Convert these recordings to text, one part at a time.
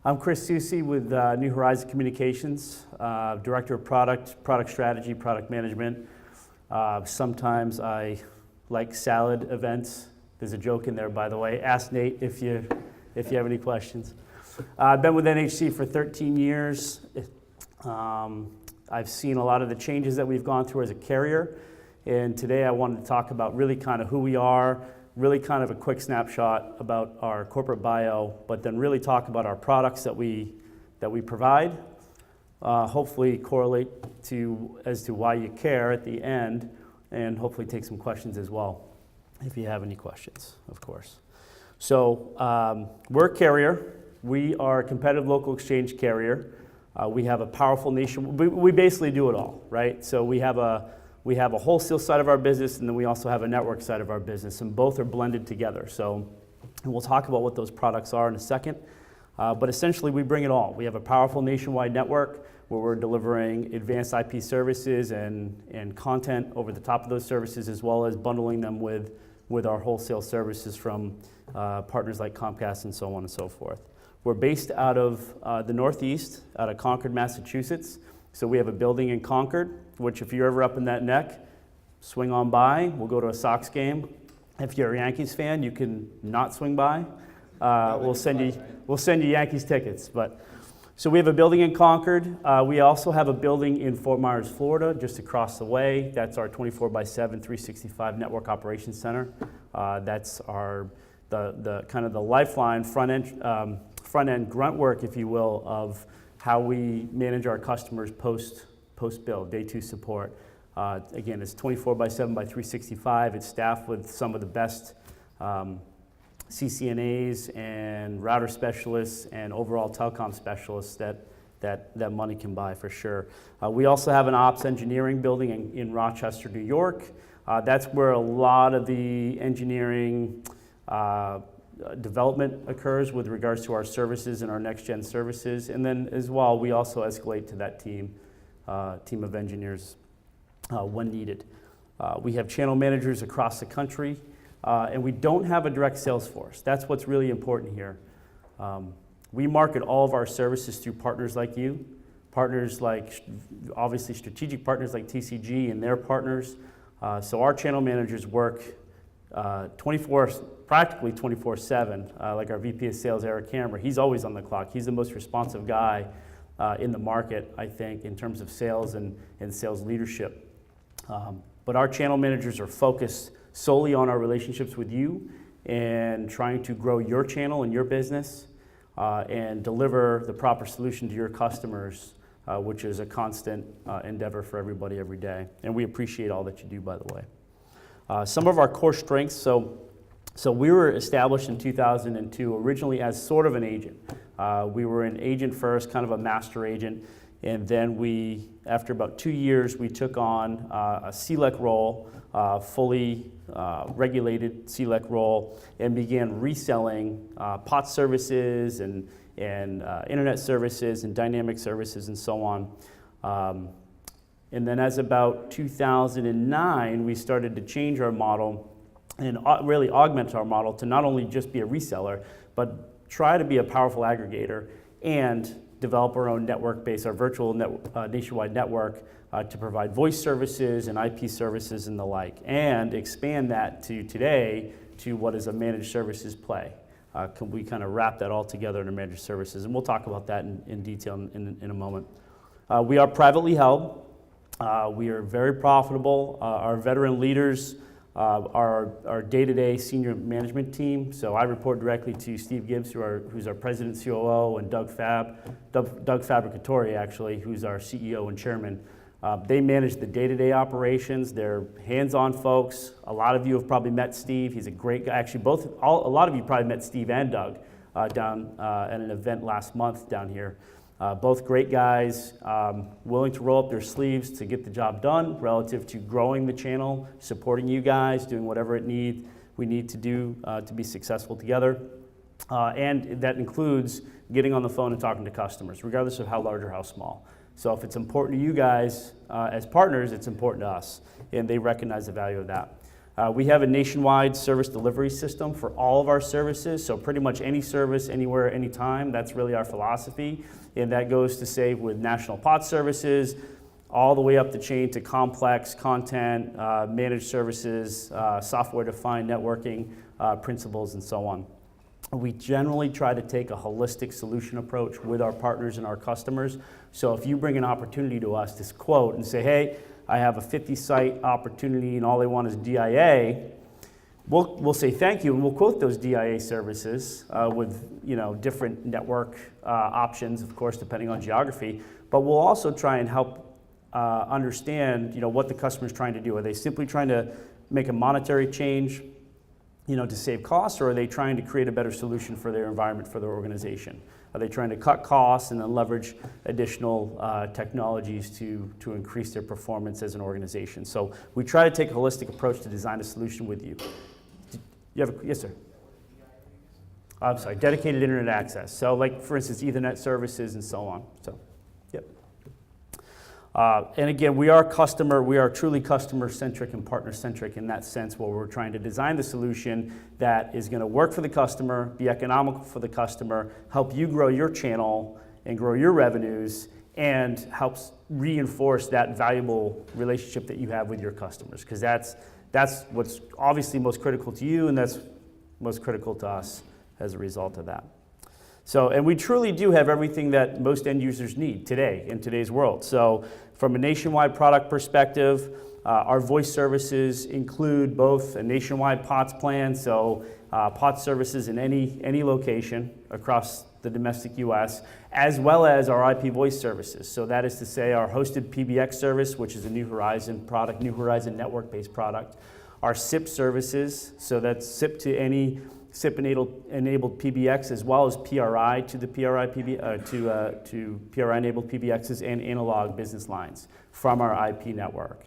I'm Chris Susi with New Horizon Communications, Director of Product Strategy, Product Management. Sometimes I like salad events. There's a joke in there, by the way. Ask Nate if you have any questions. I've been with NHC for 13 years. I've seen a lot of the changes that we've gone through as a carrier, and today I wanted to talk about really kind of who we are, really kind of a quick snapshot about our corporate bio, but then really talk about our products that we provide, hopefully correlate as to why you care at the end, and hopefully take some questions as well, if you have any questions, of course. So we're a carrier. We are a competitive local exchange carrier. We have a powerful nation. We basically do it all, right? So we have a wholesale side of our business, and then we also have a network side of our business, and both are blended together. So we'll talk about what those products are in a second. But essentially, we bring it all. We have a powerful nationwide network where we're delivering advanced IP services and content over the top of those services, as well as bundling them with our wholesale services from partners like Comcast and so on and so forth. We're based out of the Northeast, out of Concord, Massachusetts. So we have a building in Concord, which if you're ever up in that neck, swing on by. We'll go to a Sox game. If you're a Yankees fan, you can not swing by. We'll send you Yankees tickets. So we have a building in Concord. We also have a building in Fort Myers, Florida, just across the way. That's our 24/7, 365 network operations center. That's the kind of the lifeline, front end grunt work, if you will, of how we manage our customers post-bill, day two support. Again, it's 24/7 by 365. It's staffed with some of the best CCNAs and router specialists and overall telecom specialists that money can buy for sure. We also have an ops engineering building in Rochester, New York. That's where a lot of the engineering development occurs with regards to our services and our next-gen services. And then as well, we also escalate to that team of engineers when needed. We have channel managers across the country, and we don't have a direct sales force. That's what's really important here. We market all of our services through partners like you, partners like, obviously, strategic partners like TCG and their partners. So our channel managers work practically 24/7, like our VP of Sales, Eric Hammer. He's always on the clock. He's the most responsive guy in the market, I think, in terms of sales and sales leadership. But our channel managers are focused solely on our relationships with you and trying to grow your channel and your business and deliver the proper solution to your customers, which is a constant endeavor for everybody every day. And we appreciate all that you do, by the way. Some of our core strengths, so we were established in 2002, originally as sort of an agent. We were an agent first, kind of a master agent, and then after about 2 years, we took on a CLEC role, fully regulated CLEC role, and began reselling POTS services and internet services and dynamic services and so on. And then as about 2009, we started to change our model and really augment our model to not only just be a reseller, but try to be a powerful aggregator and develop our own network base, our virtual nationwide network, to provide voice services and IP services and the like, and expand that today to what is a managed services play. Can we kind of wrap that all together in a managed services? And we'll talk about that in detail in a moment. We are privately held. We are very profitable. Our veteran leaders are our day-to-day senior management team. So I report directly to Steve Gibbs, who's our president, COO, and Doug Fabricatore, actually, who's our CEO and chairman. They manage the day-to-day operations. They're hands-on folks. A lot of you have probably met Steve. He's a great guy. Actually, a lot of you probably met Steve and Doug down at an event last month down here. Both great guys, willing to roll up their sleeves to get the job done relative to growing the channel, supporting you guys, doing whatever we need to do to be successful together. And that includes getting on the phone and talking to customers, regardless of how large or how small. So if it's important to you guys as partners, it's important to us, and they recognize the value of that. We have a nationwide service delivery system for all of our services, so pretty much any service, anywhere, anytime, that's really our philosophy. And that goes to say with national POTS services, all the way up the chain to complex content, managed services, software-defined networking principles, and so on. We generally try to take a holistic solution approach with our partners and our customers. So if you bring an opportunity to us, this quote, and say, hey, I have a 50-site opportunity and all they want is DIA, we'll say thank you and we'll quote those DIA services with different network options, of course, depending on geography. But we'll also try and help understand what the customer is trying to do. Are they simply trying to make a monetary change to save costs, or are they trying to create a better solution for their environment, for their organization? Are they trying to cut costs and then leverage additional technologies to increase their performance as an organization? So we try to take a holistic approach to design a solution with you. Yes, sir. I'm sorry, dedicated internet access. So like, for instance, Ethernet services and so on. So, yep. And again, we are truly customer-centric and partner-centric in that sense, where we're trying to design the solution that is going to work for the customer, be economical for the customer, help you grow your channel and grow your revenues, and helps reinforce that valuable relationship that you have with your customers, because that's what's obviously most critical to you, and that's most critical to us as a result of that. So, and we truly do have everything that most end users need today in today's world. So from a nationwide product perspective, our voice services include both a nationwide POTS plan, so POTS services in any location across the domestic US, as well as our IP voice services. So that is to say our hosted PBX service, which is a New Horizon product, New Horizon network-based product. Our SIP services, so that's SIP to any SIP-enabled PBX, as well as PRI to the to PRI-enabled PBXs and analog business lines from our IP network,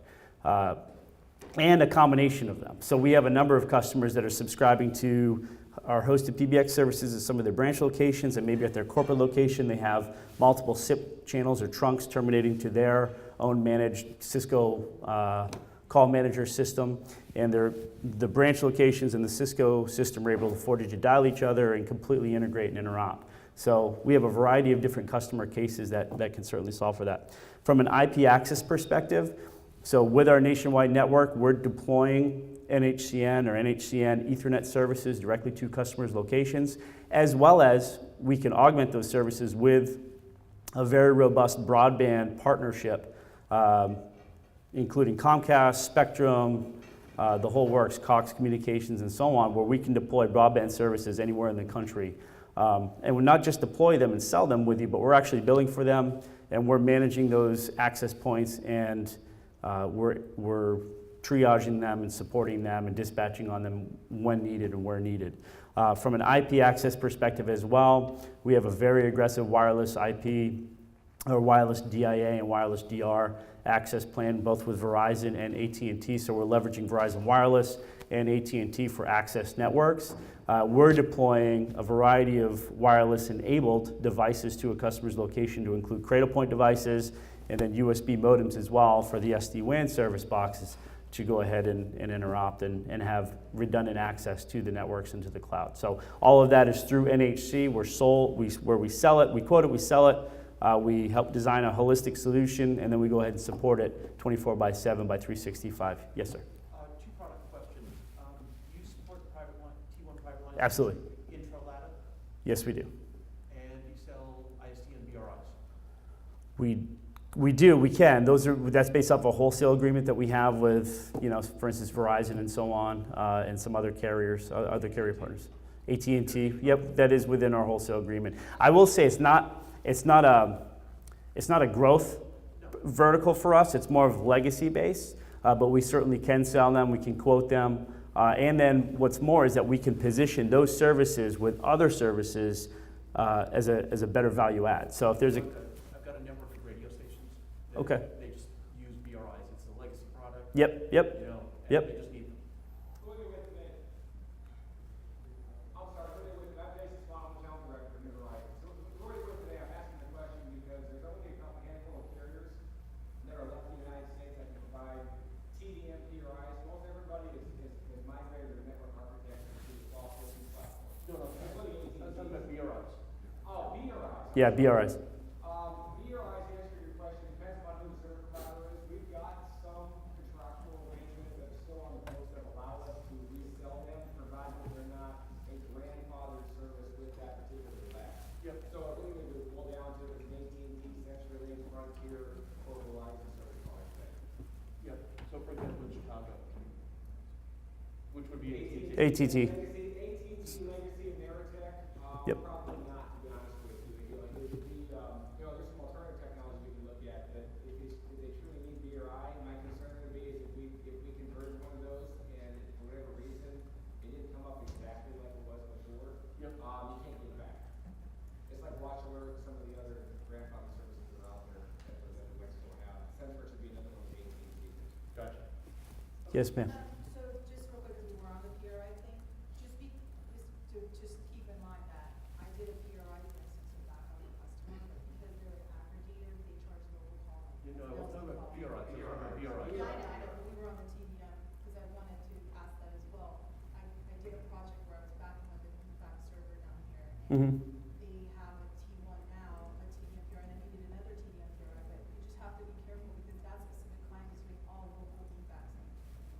and a combination of them. So we have a number of customers that are subscribing to our hosted PBX services at some of their branch locations, and maybe at their corporate location they have multiple SIP channels or trunks terminating to their own managed Cisco call manager system, and the branch locations and the Cisco system are able to 4-digit dial each other and completely integrate and interop. So we have a variety of different customer cases that can certainly solve for that. From an IP access perspective, so with our nationwide network, we're deploying NHCN or NHCN Ethernet services directly to customers' locations, as well as we can augment those services with a very robust broadband partnership, including Comcast, Spectrum, the whole works, Cox Communications, and so on, where we can deploy broadband services anywhere in the country. And we're not just deploy them and sell them with you, but we're actually billing for them, and we're managing those access points, and we're triaging them and supporting them and dispatching on them when needed and where needed. From an IP access perspective as well, we have a very aggressive wireless IP, or wireless DIA and wireless DR access plan, both with Verizon and AT&T. So we're leveraging Verizon Wireless and AT&T for access networks. We're deploying a variety of wireless-enabled devices to a customer's location to include Cradlepoint devices and then USB modems as well for the SD-WAN service boxes to go ahead and interrupt and have redundant access to the networks and to the cloud. So all of that is through NHC. Where we sell it, we quote it, we sell it. We help design a holistic solution, and then we go ahead and support it 24/7 by 365. Yes, sir. Two product questions. Do you support the private line, T1 private line? Absolutely. Intra-LATA? Yes, we do. And you sell ISD and BRIs? We do. We can. That's based off a wholesale agreement that we have with, for instance, Verizon and so on, and some other carriers, other carrier partners. AT&T. Yep, that is within our wholesale agreement. I will say it's not a growth vertical for us. It's more of legacy based, but we certainly can sell them. We can quote them, and then what's more is that we can position those services with other services as a better value add. So if there's I've got a network of radio stations. Okay. They just use BRIs. It's a legacy product. Yep. Yep. Yep. They just need them. There are left in the United States that can provide TDM PRIs. Most everybody is Yeah, BRIs. BRI's answer to your question depends on who the service provider is. We've got some contractual arrangements that are still on the books that allow us to resell them, provided they're not a grandfathered service with that particular lab. Yep. So I think it would boil down to an AT&T, CenturyLink, Frontier, or Verizon service provider. Yep. So for example, in Chicago, which would be AT&T. ATT. AT&T, Legacy, Ameritech, Yep. probably not, to be honest with you. There's some alternative technology we can look at, but if they truly need BRI, my concern would be is if we converted one of those and for whatever reason, it didn't come up exactly like it was before, Yep. you can't get it back. It's like Watch Alert and some of the other grandfather services that are out there that we still have. Centric would be another one of the AT&T. Gotcha. Yes, ma'am. So just real quick, because we were on the PRI thing, just keep in mind that I did a PRI, for instance, with that other customer, but because they're an aggregator, they charge local calling. You know, I wasn't talking about BRI. Yeah, I know, but we were on the TDM, because I wanted to ask that as well. I did a project where I was backing up a fax server down here, and Mm-hmm. they have a T1 now, a TDM PRI, and then we did another TDM PRI, but you just have to be careful because that specific client is doing all local defaxing.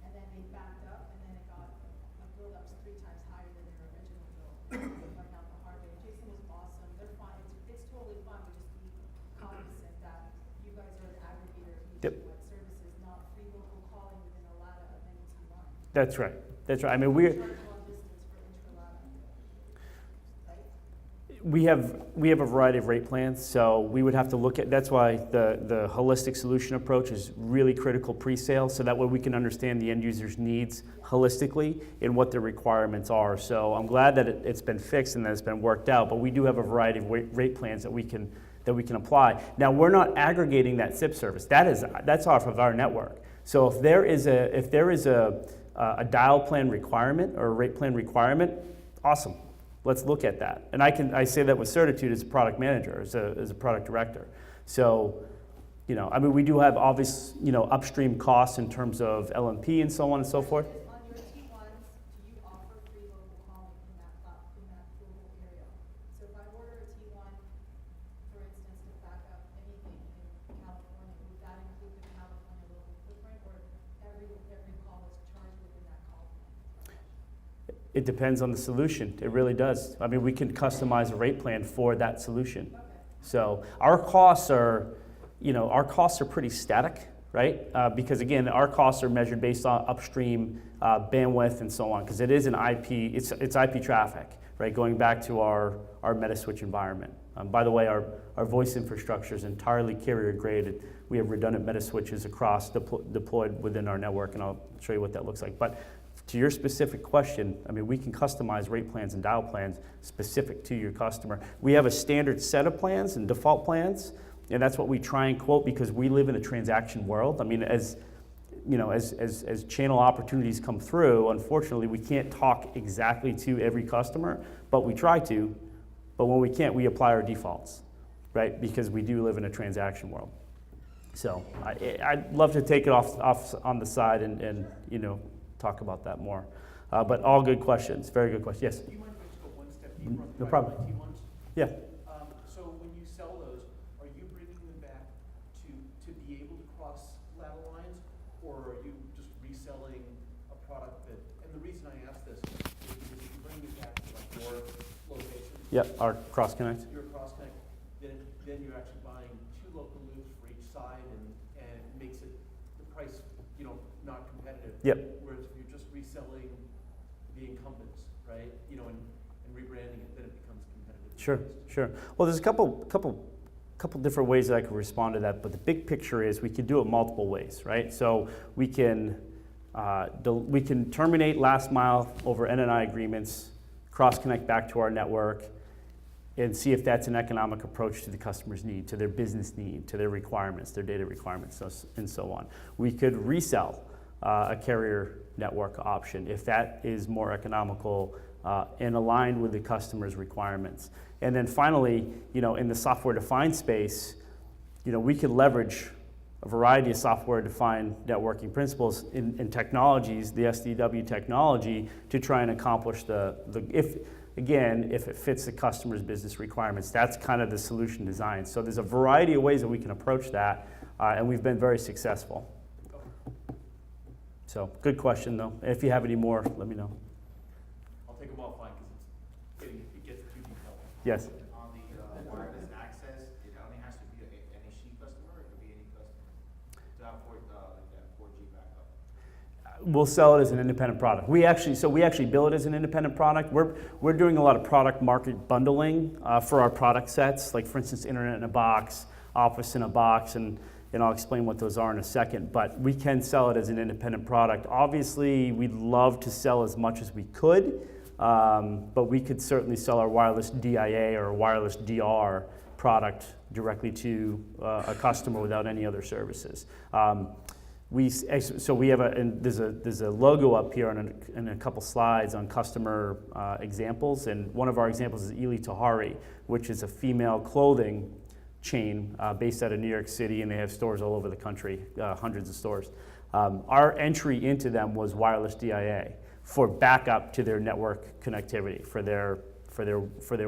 And then they backed up, and then it got a bill that was 3 times higher than their original bill. They find out the hard way. Jason was awesome. They're fine. It's totally fine, but just be cognizant that you guys are an aggregator of Yep. nationwide services, not free local calling within a LATA of any T1. That's right. That's right. I mean, we're. Charge long distance for intra-LATA. Right? We have a variety of rate plans, so we would have to look at, that's why the holistic solution approach is really critical pre-sale, so that way we can understand the end user's needs holistically and what their requirements are. So I'm glad that it's been fixed and that it's been worked out, but we do have a variety of rate plans that we can apply. Now, we're not aggregating that SIP service. That's off of our network. So if there is a dial plan requirement or a rate plan requirement, awesome. Let's look at that. And I say that with certitude as a product manager, as a product director. So, I mean, we do have obvious, upstream costs in terms of LMP and so on and so forth. On your T1s, do you offer free local calling in that local area? So if I order a T1, for instance, to back up anything in California, would that include the California local footprint, or every call is charged within that call plan? It depends on the solution. It really does. I mean, we can customize a rate plan for that solution. Okay. So our costs are pretty static, right? Because again, our costs are measured based on upstream bandwidth and so on, because it is an IP, it's IP traffic, right? Going back to our Metaswitch environment. By the way, our voice infrastructure is entirely carrier graded. We have redundant Metaswitches across deployed within our network, and I'll show you what that looks like. But to your specific question, I mean, we can customize rate plans and dial plans specific to your customer. We have a standard set of plans and default plans, and that's what we try and quote because we live in a transaction world. I mean, as channel opportunities come through, unfortunately, we can't talk exactly to every customer, but we try to. But when we can't, we apply our defaults, right? Because we do live in a transaction world. So I'd love to take it off on the side and talk about that more. But all good questions, very good questions. Yes? Do you mind if I just go one step deeper on the No problem. T1s? Yeah. So when you sell those, are you bringing them back to be able to cross lateral lines, or are you just reselling a product that? And the reason I ask this is because if you bring it back to like your location, Yep, our cross connect. your cross connect, then you're actually buying 2 local loops for each side, and it makes it the price not competitive. Yep. Whereas if you're just reselling the incumbents, right, and rebranding it, then it becomes competitive. Sure. Well, there's a couple different ways that I could respond to that, but the big picture is we can do it multiple ways, right? So we can terminate last mile over NNI agreements, cross connect back to our network, and see if that's an economic approach to the customer's need, to their business need, to their requirements, their data requirements, and so on. We could resell a carrier network option if that is more economical and aligned with the customer's requirements. And then finally, in the software-defined space, we could leverage a variety of software-defined networking principles in technologies, the SDW technology, to try and accomplish again, if it fits the customer's business requirements. That's kind of the solution design. So there's a variety of ways that we can approach that, and we've been very successful. So good question, though. If you have any more, let me know. I'll take them offline because it gets too detailed. Yes? On the wireless access, it only has to be an NHC customer, or it could be any customer to have 4G backup? We'll sell it as an independent product. We actually bill it as an independent product. We're doing a lot of product market bundling for our product sets, like for instance, Internet in a Box, Office in a Box, and I'll explain what those are in a second. But we can sell it as an independent product. Obviously, we'd love to sell as much as we could, but we could certainly sell our wireless DIA or wireless DR product directly to a customer without any other services. So we have there's a logo up here and a couple slides on customer examples, and one of our examples is Eli Tahari, which is a female clothing chain based out of New York City, and they have stores all over the country, hundreds of stores. Our entry into them was wireless DIA for backup to their network connectivity, for their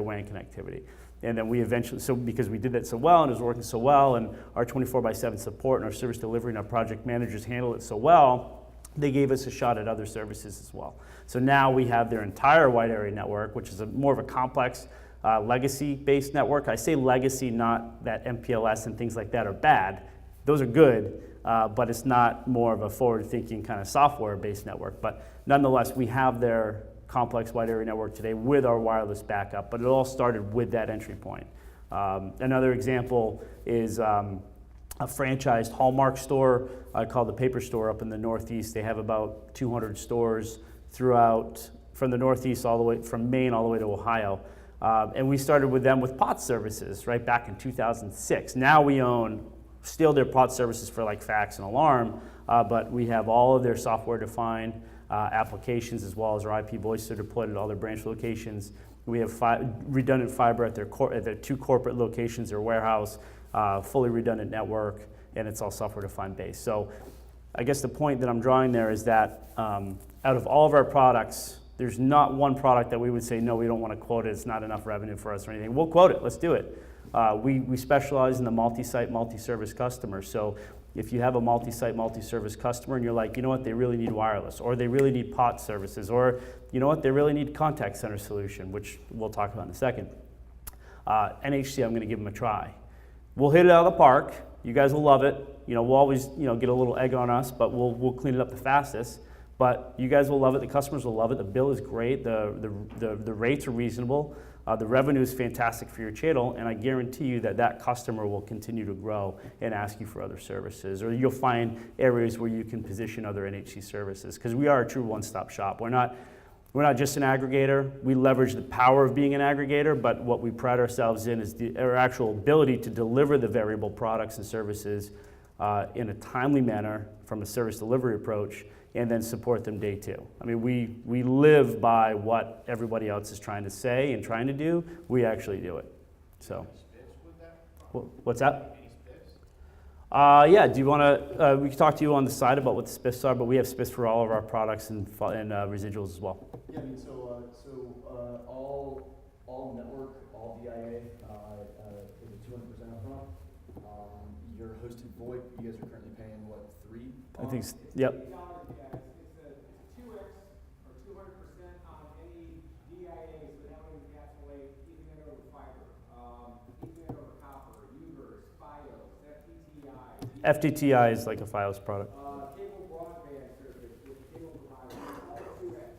WAN connectivity. And then we eventually, so because we did that so well and it was working so well, and our 24/7 support and our service delivery and our project managers handle it so well, they gave us a shot at other services as well. So now we have their entire wide area network, which is more of a complex legacy-based network. I say legacy, not that MPLS and things like that are bad. Those are good, but it's not more of a forward-thinking kind of software-based network. But nonetheless, we have their complex wide area network today with our wireless backup, but it all started with that entry point. Another example is a franchised Hallmark store called the Paper Store up in the Northeast. They have about 200 stores throughout, from the Northeast all the way, from Maine all the way to Ohio. And we started with them with POTS services right back in 2006. Now we own still their POTS services for like fax and alarm, but we have all of their software-defined applications as well as our IP voice that are deployed at all their branch locations. We have redundant fiber at their two corporate locations, their warehouse, fully redundant network, and it's all software-defined based. So I guess the point that I'm drawing there is that out of all of our products, there's not one product that we would say, no, we don't want to quote it, it's not enough revenue for us or anything. We'll quote it, let's do it. We specialize in the multi-site, multi-service customer. So if you have a multi-site, multi-service customer and you're like, you know what, they really need wireless, or they really need POTS services, or you know what, they really need contact center solution, which we'll talk about in a second. NHC, I'm going to give them a try. We'll hit it out of the park. You guys will love it. You know, we'll always get a little egg on us, but we'll clean it up the fastest. But you guys will love it. The customers will love it. The bill is great. The rates are reasonable. The revenue is fantastic for your channel, and I guarantee you that customer will continue to grow and ask you for other services, or you'll find areas where you can position other NHC services, because we are a true one-stop shop. We're not just an aggregator. We leverage the power of being an aggregator, but what we pride ourselves in is our actual ability to deliver the variable products and services in a timely manner from a service delivery approach, and then support them day two. I mean, we live by what everybody else is trying to say and trying to do. We actually do it. So, what's that? Yeah. Do you want to? We can talk to you on the side about what the spiffs are, but we have spiffs for all of our products and residuals as well. Yeah, I mean, all network, all DIA is a 200% upfront. Your hosted VoIP, you guys are currently paying what, 3? I think. Yep. Yeah, it's a 2x or 200% on any DIA, so that would encapsulate Ethernet over fiber, Ethernet over copper, UVerse, FiOS, FTTI. FTTI is like a FiOS product. Cable broadband service with cable provider, all 2x.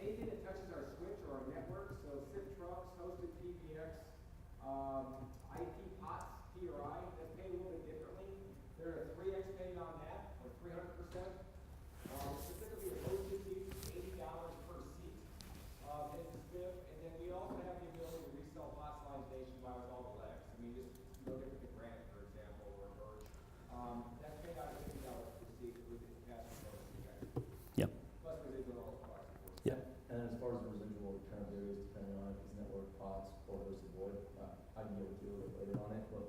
Anything that touches our switch or our network, so SIP trucks, hosted PBX, IP POTS, TRI, that's paid a little bit differently. There are 3x paid on that, or 300%. Specifically, a hosted fee is $80 per seat. It's a SIP, and then we also have the ability to resell POTS lines nationwide with all the legs. I mean, just no different than Granite, for example, or Birch. That's paid out of $50 per seat with the capacity for you guys. Yep. Plus residual products. Yep. And then as far as the residual return there is, depending on if it's network, POTS, or hosted VoIP, I can get with you a little later on it, but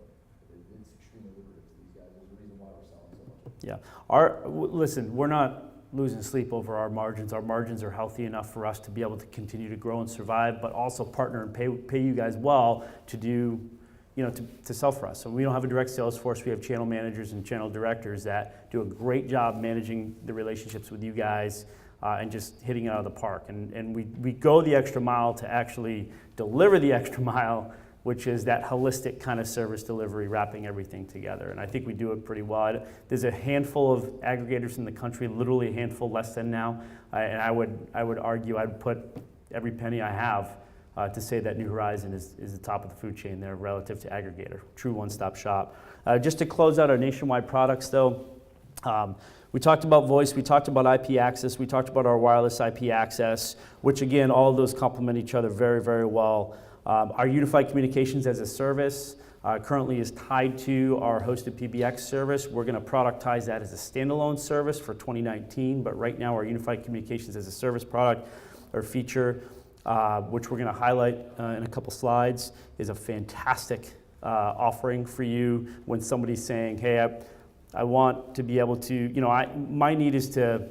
it's extremely lucrative to these guys. There's a reason why we're selling so much. Yeah. Listen, we're losing sleep over our margins. Our margins are healthy enough for us to be able to continue to grow and survive, but also partner and pay you guys well to do, to sell for us. So we don't have a direct sales force. We have channel managers and channel directors that do a great job managing the relationships with you guys and just hitting it out of the park. And we go the extra mile to actually deliver the extra mile, which is that holistic kind of service delivery, wrapping everything together. And I think we do it pretty well. There's a handful of aggregators in the country, literally a handful, less than now. And I would argue I'd put every penny I have to say that New Horizon is the top of the food chain there relative to aggregator. True one-stop shop. Just to close out our nationwide products though, we talked about voice, we talked about IP access, we talked about our wireless IP access, which again, all of those complement each other very, very well. Our unified communications as a service currently is tied to our hosted PBX service. We're going to productize that as a standalone service for 2019, but right now our unified communications as a service product or feature, which we're going to highlight in a couple slides, is a fantastic offering for you when somebody's saying, hey, I want to be able to, my need is to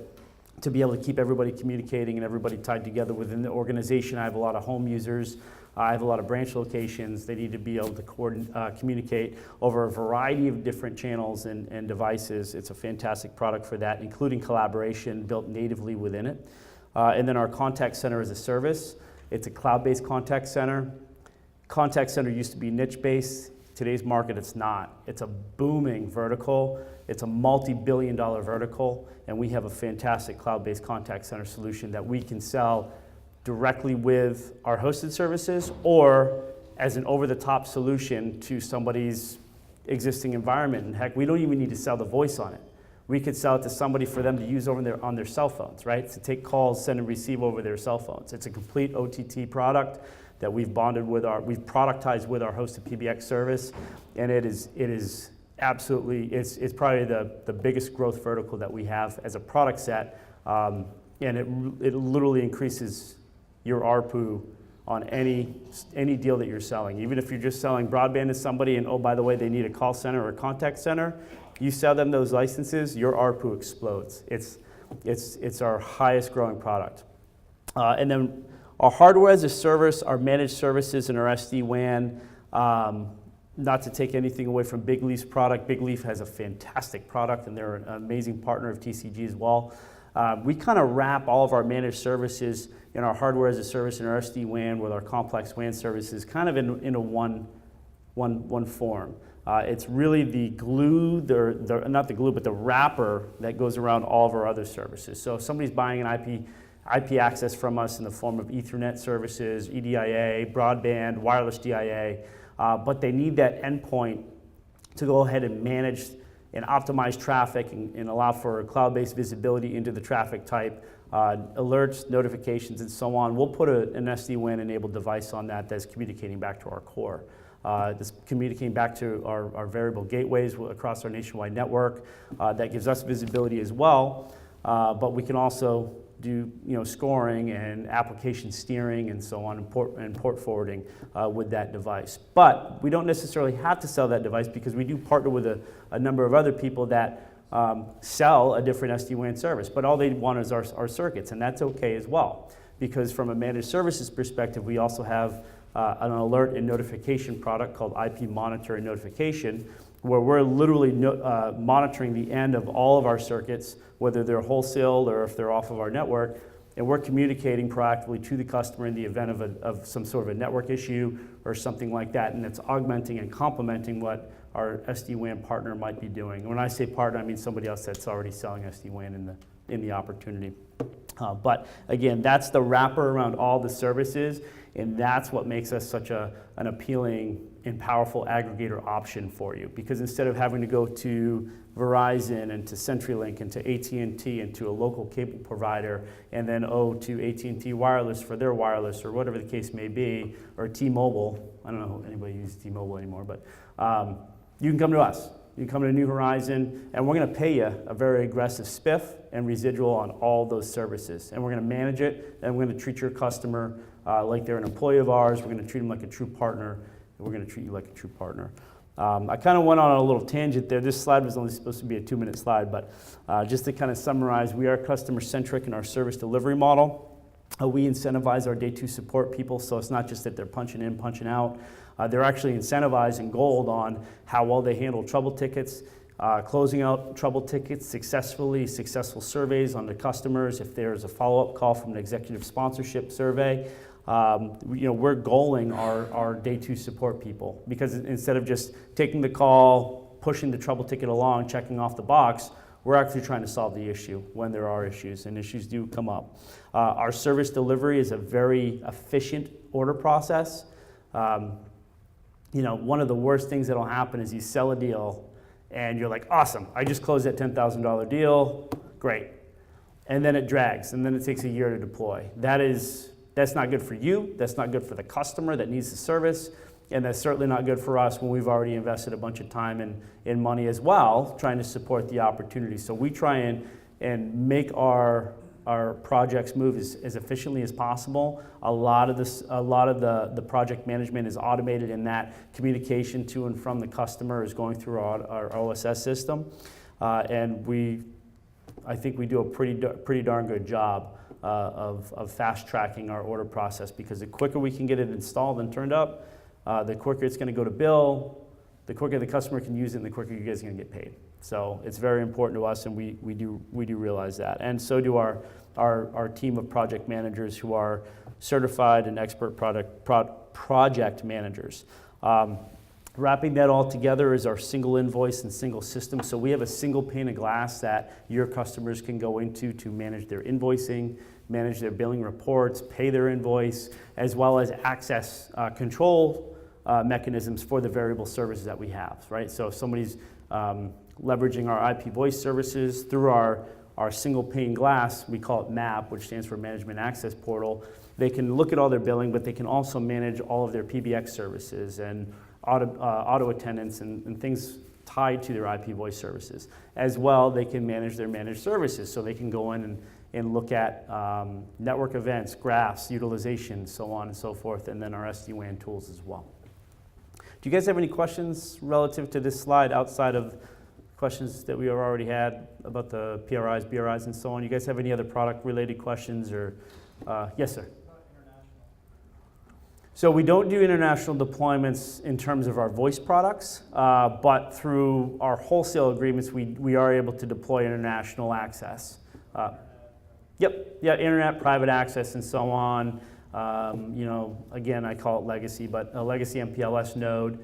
be able to keep everybody communicating and everybody tied together within the organization. I have a lot of home users. I have a lot of branch locations. They need to be able to communicate over a variety of different channels and devices. It's a fantastic product for that, including collaboration built natively within it. And then our contact center as a service. It's a cloud-based contact center. Contact center used to be niche-based. Today's market, it's not. It's a booming vertical. It's a multi-billion-dollar vertical, and we have a fantastic cloud-based contact center solution that we can sell directly with our hosted services or as an over-the-top solution to somebody's existing environment. And heck, we don't even need to sell the voice on it. We could sell it to somebody for them to use on their cell phones, right? To take calls, send and receive over their cell phones. It's a complete OTT product that we've productized with our hosted PBX service, and it is absolutely, it's probably the biggest growth vertical that we have as a product set, and it literally increases your ARPU on any deal that you're selling. Even if you're just selling broadband to somebody and, oh, by the way, they need a call center or a contact center, you sell them those licenses, your ARPU explodes. It's our highest growing product. And then our hardware as a service, our managed services, and our SD-WAN, not to take anything away from Big Leaf's product. Big Leaf has a fantastic product, and they're an amazing partner of TCG as well. We kind of wrap all of our managed services in our hardware as a service and our SD-WAN with our complex WAN services kind of in a one form. It's really the glue, not the glue, but the wrapper that goes around all of our other services. So if somebody's buying an IP access from us in the form of Ethernet services, EDIA, broadband, wireless DIA, but they need that endpoint to go ahead and manage and optimize traffic and allow for cloud-based visibility into the traffic type, alerts, notifications, and so on. We'll put an SD-WAN enabled device on that's communicating back to our core. This communicating back to our variable gateways across our nationwide network. That gives us visibility as well, but we can also do scoring and application steering and so on, and port forwarding with that device. But we don't necessarily have to sell that device because we do partner with a number of other people that sell a different SD-WAN service, but all they want is our circuits, and that's okay as well. Because from a managed services perspective, we also have an alert and notification product called IP Monitor and Notification, where we're literally monitoring the end of all of our circuits, whether they're wholesale or if they're off of our network, and we're communicating proactively to the customer in the event of some sort of a network issue or something like that, and it's augmenting and complementing what our SD-WAN partner might be doing. When I say partner, I mean somebody else that's already selling SD-WAN in the opportunity. But again, that's the wrapper around all the services, and that's what makes us such an appealing and powerful aggregator option for you. Because instead of having to go to Verizon and to CenturyLink and to AT&T and to a local cable provider and then to AT&T Wireless for their wireless or whatever the case may be, or T-Mobile, I don't know if anybody uses T-Mobile anymore, but you can come to us. You can come to New Horizon, and we're going to pay you a very aggressive spiff and residual on all those services. And we're going to manage it, and we're going to treat your customer like they're an employee of ours. We're going to treat them like a true partner, and we're going to treat you like a true partner. I kind of went on a little tangent there. This slide was only supposed to be a 2-minute slide, but just to kind of summarize, we are customer-centric in our service delivery model. We incentivize our day 2 support people, so it's not just that they're punching in, punching out. They're actually incentivized in gold on how well they handle trouble tickets, closing out trouble tickets successfully, successful surveys on the customers. If there's a follow-up call from an executive sponsorship survey, we're goaling our day 2 support people, because instead of just taking the call, pushing the trouble ticket along, checking off the box, we're actually trying to solve the issue when there are issues, and issues do come up. Our service delivery is a very efficient order process. One of the worst things that'll happen is you sell a deal and you're like, awesome, I just closed that $10,000 deal, great. And then it drags, and then it takes a year to deploy. That's not good for you, that's not good for the customer that needs the service, and that's certainly not good for us when we've already invested a bunch of time and money as well, trying to support the opportunity. So we try and make our projects move as efficiently as possible. A lot of the project management is automated, in that communication to and from the customer is going through our OSS system. And I think we do a pretty darn good job of fast tracking our order process, because the quicker we can get it installed and turned up, the quicker it's going to go to bill, the quicker the customer can use it, and the quicker you guys are going to get paid. So it's very important to us, and we do realize that. And so do our team of project managers, who are certified and expert project managers. Wrapping that all together is our single invoice and single system. So we have a single pane of glass that your customers can go into to manage their invoicing, manage their billing reports, pay their invoice, as well as access control mechanisms for the variable services that we have, right? So if somebody's leveraging our IP voice services through our single pane glass, we call it MAP, which stands for Management Access Portal, they can look at all their billing, but they can also manage all of their PBX services and auto attendance and things tied to their IP voice services. As well, they can manage their managed services, so they can go in and look at network events, graphs, utilization, so on and so forth, and then our SD-WAN tools as well. Do you guys have any questions relative to this slide, outside of questions that we have already had about the PRIs, BRIs, and so on? You guys have any other product-related questions? Or yes, sir? So we don't do international deployments in terms of our voice products, but through our wholesale agreements, we are able to deploy international access. Internet, private access, and so on. Again, I call it legacy, but a legacy MPLS node.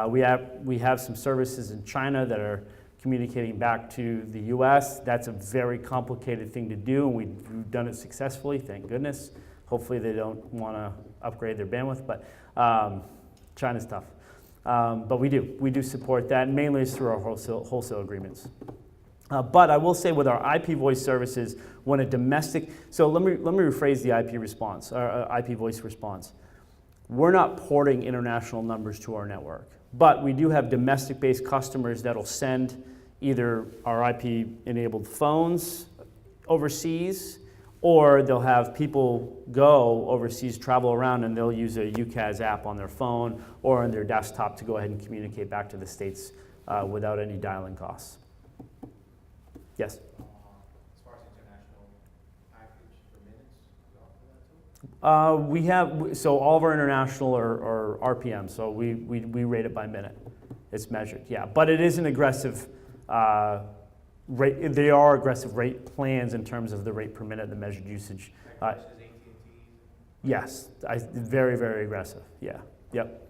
We have some services in China that are communicating back to the US. That's a very complicated thing to do, and we've done it successfully, thank goodness. Hopefully they don't want to upgrade their bandwidth, but China's tough. But we do support that, and mainly it's through our wholesale agreements. But I will say, with our IP voice services, when a domestic, so let me rephrase the IP response, our IP voice response. We're not porting international numbers to our network, but we do have domestic-based customers that'll send either our IP-enabled phones overseas, or they'll have people go overseas, travel around, and they'll use a UCaaS app on their phone or on their desktop to go ahead and communicate back to the States without any dialing costs. Yes? As far as international package for minutes, you offer that too? We have, so all of our international are RPM, so we rate it by minute. It's measured, yeah. But it is an aggressive rate. They are aggressive rate plans in terms of the rate per minute, the measured usage. Like versus AT&T? Yes, very, very aggressive, yeah. Yep.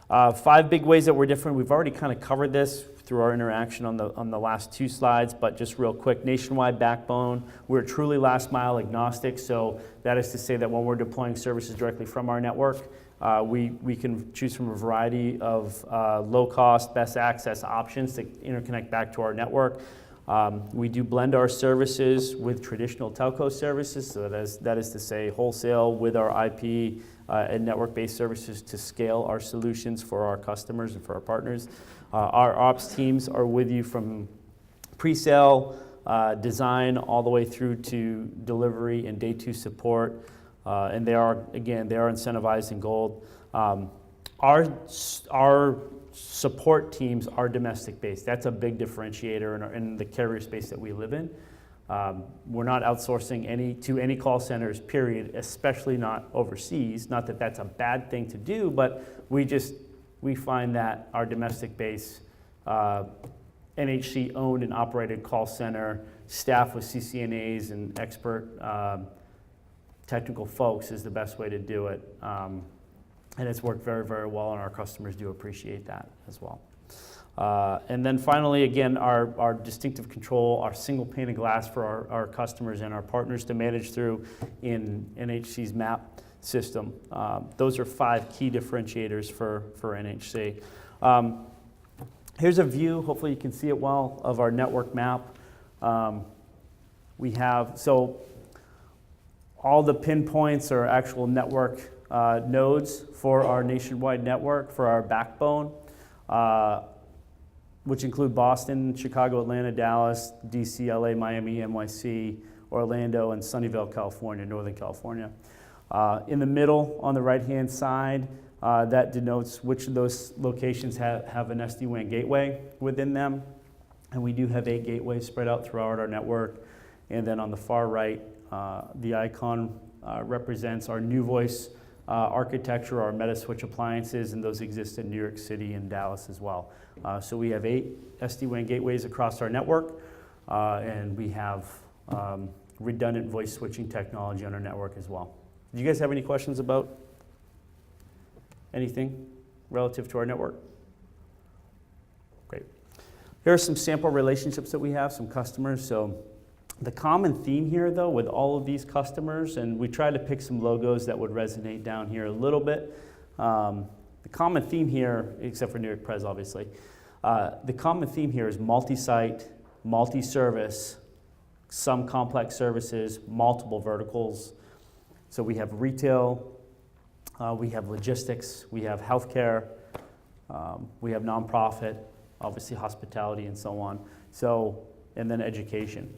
5 big ways that we're different. We've already kind of covered this through our interaction on the last 2 slides, but just real quick, nationwide backbone. We're truly last mile agnostic, so that is to say that when we're deploying services directly from our network, we can choose from a variety of low cost, best access options to interconnect back to our network. We do blend our services with traditional telco services, so that is to say wholesale with our IP and network-based services to scale our solutions for our customers and for our partners. Our ops teams are with you from pre-sale, design, all the way through to delivery and day 2 support. And they are incentivized in gold. Our support teams are domestic based. That's a big differentiator in the carrier space that we live in. We're not outsourcing to any call centers, period, especially not overseas. Not that that's a bad thing to do, but we find that our domestic base, NHC owned and operated call center, staffed with CCNAs and expert technical folks is the best way to do it. And it's worked very, very well, and our customers do appreciate that as well. And then finally, again, our distinctive control, our single pane of glass for our customers and our partners to manage through in NHC's MAP system. Those are 5 key differentiators for NHC. Here's a view, hopefully you can see it well, of our network map. We have, so all the pinpoints are actual network nodes for our nationwide network, for our backbone, which include Boston, Chicago, Atlanta, Dallas, DC, LA, Miami, NYC, Orlando, and Sunnyvale, California, Northern California. In the middle, on the right-hand side, that denotes which of those locations have an SD-WAN gateway within them. And we do have 8 gateways spread out throughout our network. And then on the far right, the icon represents our new voice architecture, our Metaswitch appliances, and those exist in New York City and Dallas as well. So we have 8 SD-WAN gateways across our network, and we have redundant voice switching technology on our network as well. Do you guys have any questions about anything relative to our network? Great. Here are some sample relationships that we have, some customers. So the common theme here, though, with all of these customers, and we tried to pick some logos that would resonate down here a little bit. The common theme here, except for New York Pres, obviously, the common theme here is multi-site, multi-service, some complex services, multiple verticals. So we have retail, we have logistics, we have healthcare, we have nonprofit, obviously hospitality and so on. So, and then education.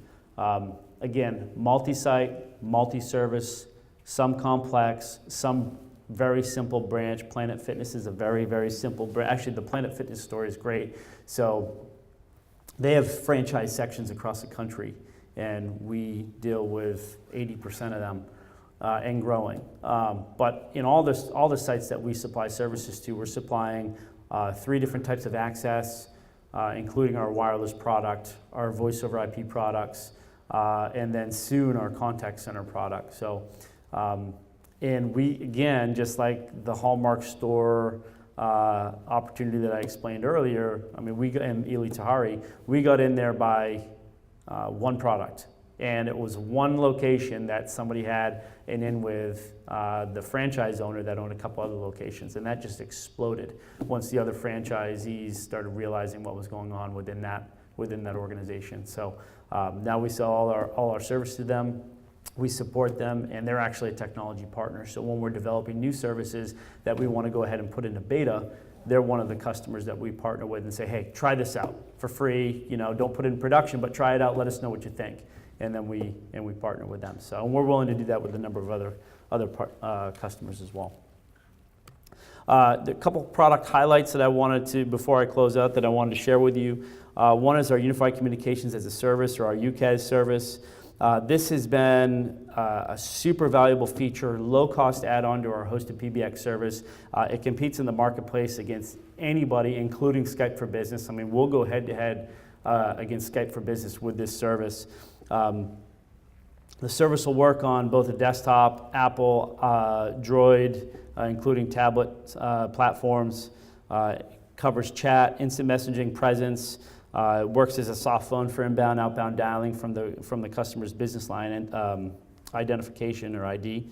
Again, multi-site, multi-service, some complex, some very simple branch. Planet Fitness is a very, very simple branch. Actually, the Planet Fitness story is great. So they have franchise sections across the country, and we deal with 80% of them and growing. But in all the sites that we supply services to, we're supplying 3 different types of access, including our wireless product, our voice over IP products, and then soon our contact center product. So, and we, again, just like the Hallmark store opportunity that I explained earlier, I mean, and Ely Tahari, we got in there by one product. And it was one location that somebody had an in with the franchise owner that owned a couple other locations. And that just exploded once the other franchisees started realizing what was going on within that organization. So now we sell all our service to them. We support them, and they're actually a technology partner. So when we're developing new services that we want to go ahead and put into beta, they're one of the customers that we partner with and say, hey, try this out for free. You know, don't put it in production, but try it out. Let us know what you think. And then we partner with them. So, and we're willing to do that with a number of other customers as well. The couple product highlights that I wanted to, before I close out, that I wanted to share with you. One is our Unified Communications as a Service, or our UCAS service. This has been a super valuable feature, low-cost add-on to our hosted PBX service. It competes in the marketplace against anybody, including Skype for Business. I mean, we'll go head-to-head against Skype for Business with this service. The service will work on both a desktop, Apple, Droid, including tablet platforms. Covers chat, instant messaging, presence. Works as a soft phone for inbound, outbound dialing from the customer's business line and identification or ID.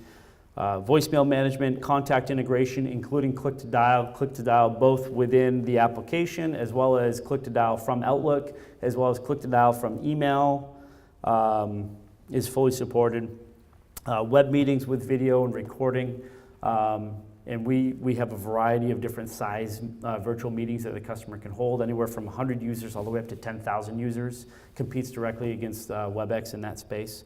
Voicemail management, contact integration, including click-to-dial both within the application, as well as click-to-dial from Outlook, as well as click-to-dial from email, is fully supported. Web meetings with video and recording. And we have a variety of different size virtual meetings that the customer can hold, anywhere from 100 users all the way up to 10,000 users. Competes directly against WebEx in that space.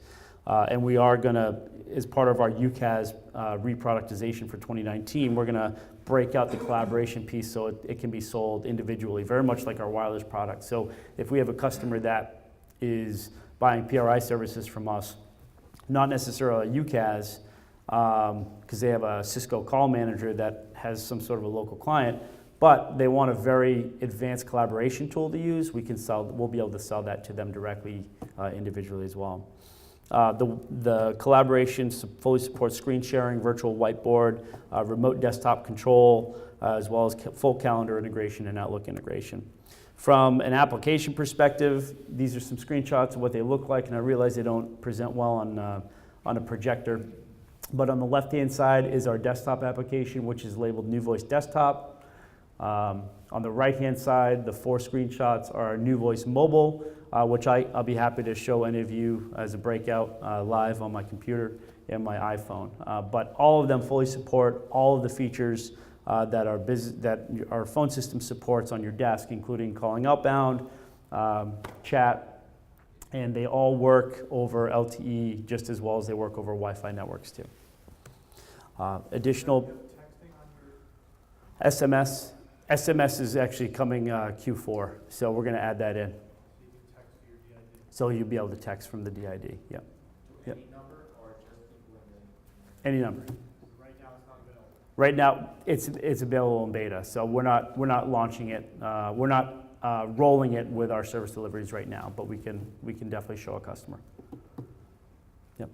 And we are going to, as part of our UCAS reproductization for 2019, we're going to break out the collaboration piece so it can be sold individually, very much like our wireless product. So if we have a customer that is buying PRI services from us, not necessarily UCAS, because they have a Cisco call manager that has some sort of a local client, but they want a very advanced collaboration tool to use, we'll be able to sell that to them directly, individually as well. The collaboration fully supports screen sharing, virtual whiteboard, remote desktop control, as well as full calendar integration and Outlook integration. From an application perspective, these are some screenshots of what they look like, and I realize they don't present well on a projector. But on the left-hand side is our desktop application, which is labeled New Voice Desktop. On the right-hand side, the 4 screenshots are our New Voice Mobile, which I'll be happy to show any of you as a breakout live on my computer and my iPhone. But all of them fully support all of the features that our phone system supports on your desk, including calling outbound, chat, and they all work over LTE just as well as they work over Wi-Fi networks too. Additional SMS. SMS is actually coming Q4, so we're going to add that in. So you'll be able to text from the DID. Yep. Yep. Any number or just when Any number. right now it's not available? Right now, it's available in beta, so we're not launching it. We're not rolling it with our service deliveries right now, but we can definitely show a customer. Yep.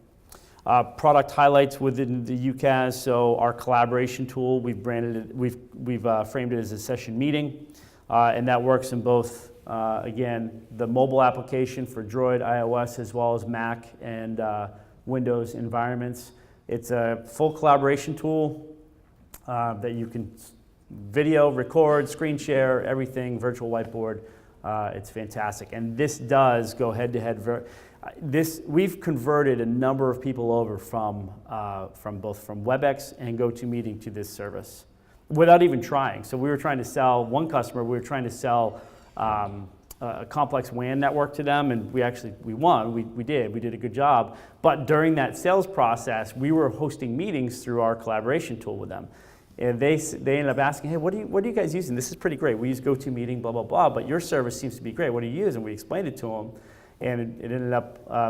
Product highlights within the UCAS. So our collaboration tool, we've branded it. We've framed it as a session meeting, and that works in both. Again, the mobile application for Droid, iOS, as well as Mac and Windows environments. It's a full collaboration tool that you can video, record, screen share, everything, virtual whiteboard. It's fantastic. And this does go head-to-head. We've converted a number of people over from both WebEx and GoToMeeting to this service without even trying. So we were trying to sell, one customer, we were trying to sell a complex WAN network to them, and we won. We did a good job. But during that sales process, we were hosting meetings through our collaboration tool with them. And they ended up asking, hey, what are you guys using? This is pretty great. We use GoToMeeting, blah, blah, blah, but your service seems to be great. What do you use? And we explained it to them, and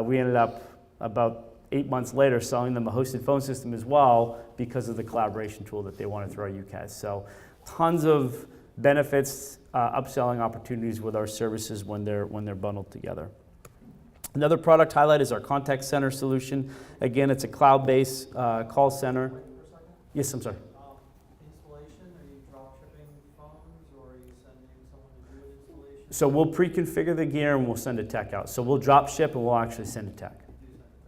we ended up about 8 months later selling them a hosted phone system as well because of the collaboration tool that they wanted through our UCAS. So tons of benefits, upselling opportunities with our services when they're bundled together. Another product highlight is our contact center solution. Again, it's a cloud-based call center. Yes, I'm sorry. Installation, are you drop shipping phones or are you sending someone to do installation? So we'll pre-configure the gear and we'll send a tech out. So we'll drop ship and we'll actually send a tech.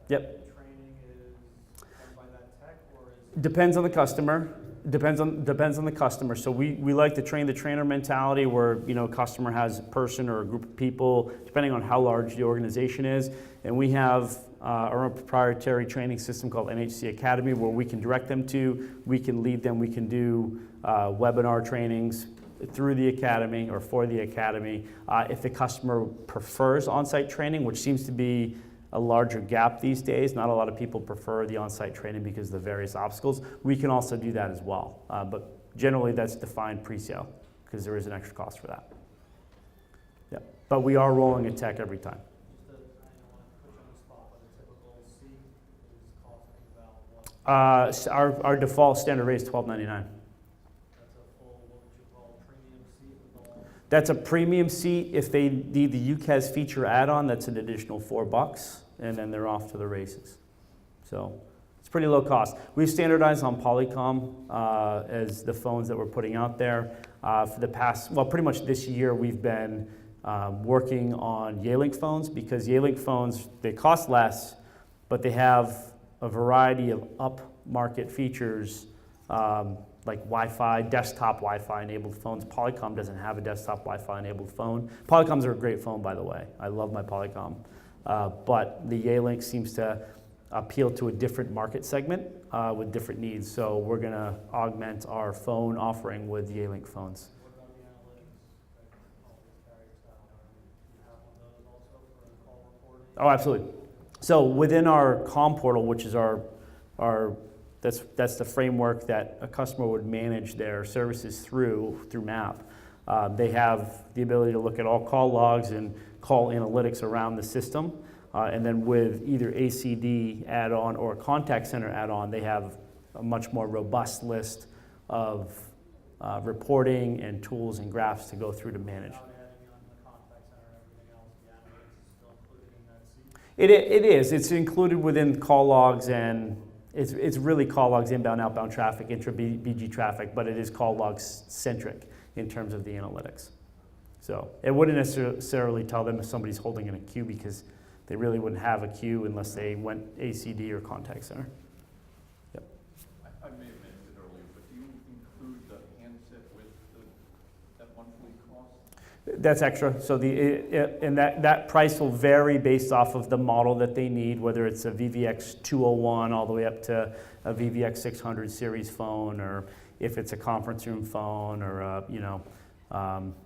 Yep. The training is done by that tech or is it? Depends on the customer. Depends on the customer. So we like to train the trainer mentality where, a customer has a person or a group of people, depending on how large the organization is. And we have our own proprietary training system called NHC Academy where we can direct them to, we can lead them, we can do webinar trainings through the academy or for the academy. If the customer prefers on-site training, which seems to be a larger gap these days. Not a lot of people prefer the on-site training because of the various obstacles. We can also do that as well. But generally that's defined pre-sale because there is an extra cost for that. Yeah. But we are rolling a tech every time. Just I don't want to put you on the spot, but a typical seat is costing about what? Our default standard rate is $12.99. That's a full, what would you call, premium seat with all? That's a premium seat. If they need the UCAS feature add-on, that's an additional $4, and then they're off to the races. So it's pretty low cost. We've standardized on Polycom as the phones that we're putting out there. For the past, pretty much this year, we've been working on Yealink phones because Yealink phones, they cost less, but they have a variety of up-market features like Wi-Fi, desktop Wi-Fi enabled phones. Polycom doesn't have a desktop Wi-Fi enabled phone. Polycoms are a great phone, by the way. I love my Polycom. But the Yealink seems to appeal to a different market segment with different needs. So we're going to augment our phone offering with Yealink phones. What about the analytics that all these carriers have? Do you have one of those also for the call recording? Oh, absolutely. So within our comm portal, which is our that's the framework that a customer would manage their services through MAP. They have the ability to look at all call logs and call analytics around the system. And then with either ACD add-on or contact center add-on, they have a much more robust list of reporting and tools and graphs to go through to manage. Without adding on the contact center and everything else, the analytics is still included in that seat? It is. It's included within call logs, and it's really call logs, inbound, outbound traffic, intra-BG traffic, but it is call logs centric in terms of the analytics. So it wouldn't necessarily tell them if somebody's holding in a queue, because they really wouldn't have a queue unless they went ACD or contact center. Yep. I may have mentioned it earlier, but do you include the handset with that monthly cost? That's extra. So and that price will vary based off of the model that they need, whether it's a VVX 201 all the way up to a VVX 600 series phone, or if it's a conference room phone, or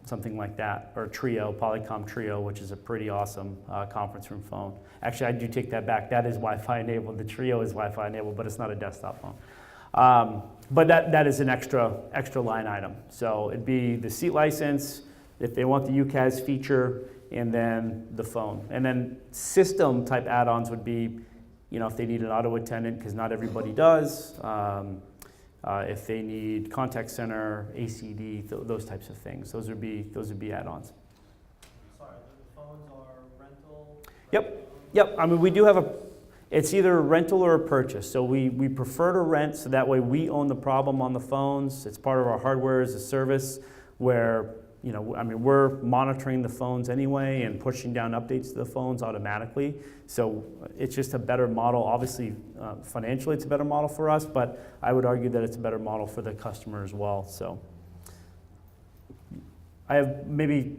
something like that, or Trio, Polycom Trio, which is a pretty awesome conference room phone. Actually, I do take that back. That is Wi-Fi enabled. The Trio is Wi-Fi enabled, but it's not a desktop phone. But that is an extra line item. So it'd be the seat license, if they want the UCaaS feature, and then the phone. And then system type add-ons would be, if they need an auto attendant, because not everybody does. If they need contact center, ACD, those types of things. Those would be add-ons. Sorry, the phones are rental? Yep. I mean, we do have it's either a rental or a purchase. So we prefer to rent, so that way we own the problem on the phones. It's part of our hardware as a service, where we're monitoring the phones anyway and pushing down updates to the phones automatically. So it's just a better model. Obviously, financially, it's a better model for us, but I would argue that it's a better model for the customer as well. So I have maybe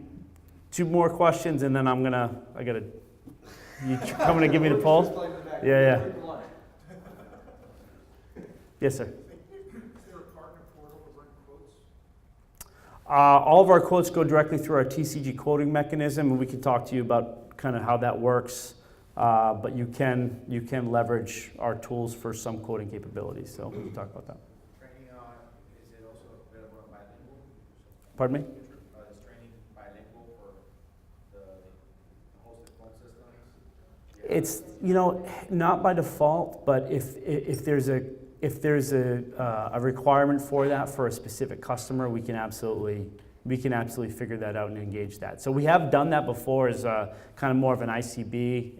2 more questions, and then you coming to give me the pulse? Yeah. Yes, sir. All of our quotes go directly through our TCG quoting mechanism, and we can talk to you about kind of how that works. But you can leverage our tools for some quoting capabilities. So we can talk about that. Training, is it also available bilingual? Pardon me? Is training bilingual for the hosted phone systems? It's not by default, but if there's a requirement for that for a specific customer, we can absolutely figure that out and engage that. So we have done that before as kind of more of an ICB.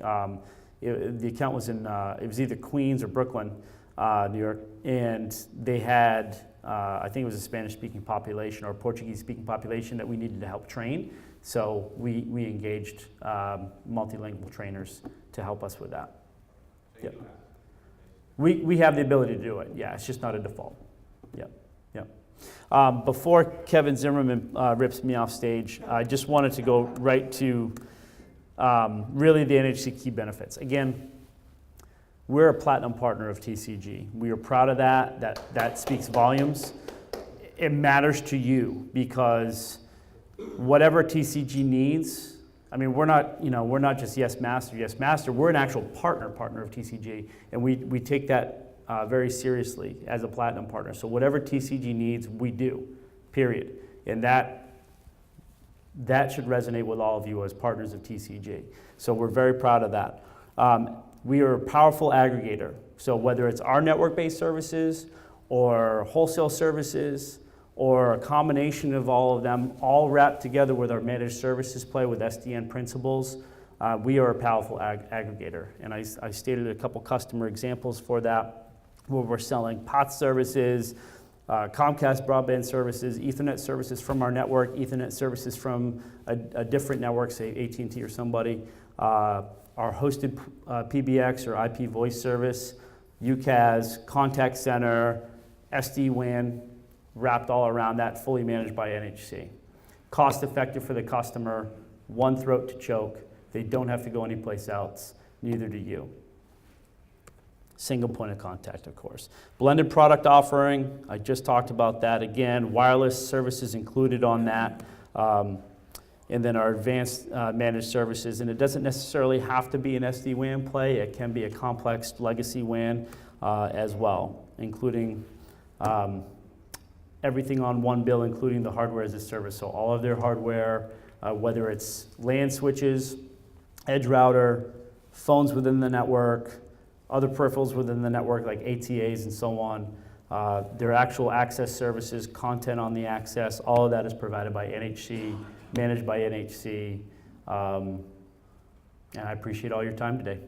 The account was it was either Queens or Brooklyn, New York, and they had I think it was a Spanish-speaking population or Portuguese-speaking population that we needed to help train. So we engaged multilingual trainers to help us with that. Yep. We have the ability to do it. Yeah, it's just not a default. Yep. Before Kevin Zimmerman rips me off stage, I just wanted to go right to really the NHC key benefits. Again, we're a platinum partner of TCG. We are proud of that. That speaks volumes. It matters to you because whatever TCG needs, I mean, we're not just yes master. We're an actual partner of TCG, and we take that very seriously as a platinum partner. So whatever TCG needs, we do, period. And that should resonate with all of you as partners of TCG. So we're very proud of that. We are a powerful aggregator. So whether it's our network-based services or wholesale services or a combination of all of them, all wrapped together with our managed services play with SDN principles, we are a powerful aggregator. And I stated a couple customer examples for that, where we're selling POTS services, Comcast broadband services, Ethernet services from our network, Ethernet services from a different network, say AT&T or somebody, our hosted PBX or IP voice service, UCaaS, contact center, SD-WAN, wrapped all around that, fully managed by NHC. Cost effective for the customer, one throat to choke. They don't have to go anyplace else, neither do you. Single point of contact, of course. Blended product offering, I just talked about that again. Wireless services included on that. and then our advanced managed services. And it doesn't necessarily have to be an SD-WAN play. It can be a complex legacy WAN as well, including everything on one bill, including the hardware as a service. So all of their hardware, whether it's LAN switches, edge router, phones within the network, other peripherals within the network like ATAs and so on, their actual access services, content on the access, all of that is provided by NHC, managed by NHC. And I appreciate all your time today.